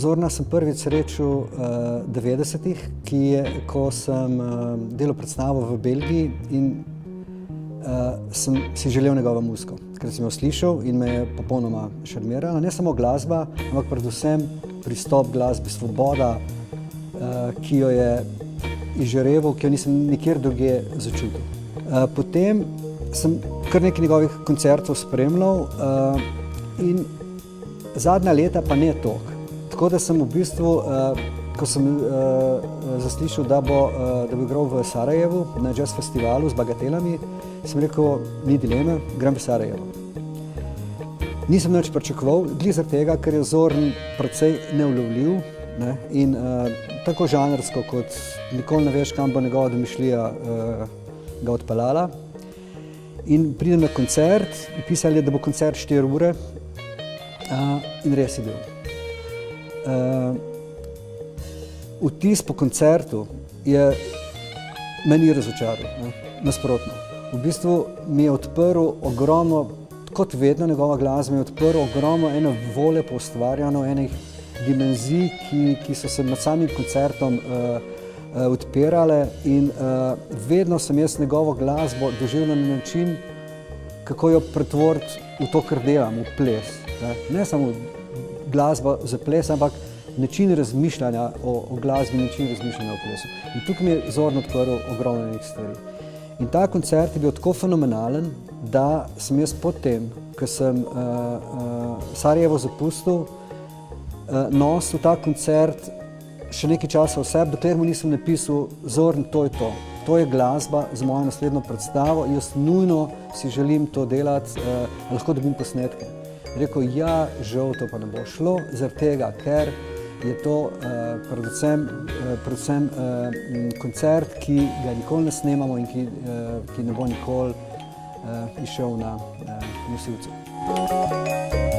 Zorna sem prvič srečal 90-ih, ko sem delal predstavo v Belgiji in sem si želel njegovo muziko, ker sem jo slišal in me je popolnoma šarmirala. Ne samo glasba, ampak predvsem pristop glasbi, svoboda, ki jo je izžareval, ki jo nisem nikjer drugje začutil. Potem sem kar nekaj njegovih koncertov spremljal in zadnja leta pa ne toliko. Tako da sem v bistvu, ko sem zaslišal, da bo igral v Sarajevu na jazz festivalu z Bagatelami, sem rekel, ni dileme, grem v Sarajevo. Nisem nič pričakoval, glih zaradi tega, ker je Zorn precej neulovljiv, ne, in tako žanrsko, kot nikoli ne veš, kam bo njegova domišljija ga odpeljala. In pridem na koncert, pisali je, da bo koncert 4 ure in res je bil. Vtis po koncertu je meni razočaral, nasprotno. V bistvu mi je odprl ogromno, kot vedno njegova glasba, mi je odprl ogromno ene volje po ustvarjanju, enih dimenzij, ki so se med samim koncertom odpirale in vedno sem jaz njegovo glasbo doživljal na način, kako jo pretvoriti v to, kar delam, v ples. Ne samo glasba za ples, ampak način razmišljanja o glasbi, način razmišljanja o plesu. In tukaj mi je Zorn odprl ogromno enih stvari. In ta koncert je bil tako fenomenalen, da sem jaz potem, ko sem Sarajevo zapustil, nosil ta koncert še nekaj časa v sebi, dokler mu nisem napisal, Zorn, to je to. To je glasba za mojo naslednjo predstavo, jaz nujno si želim to delati, lahko dobim posnetke. Rekel, ja, žal to pa ne bo šlo, zaradi tega, ker je to predvsem koncert, ki ga nikoli ne snemamo in ki ne bo nikoli izšel na nosilcu.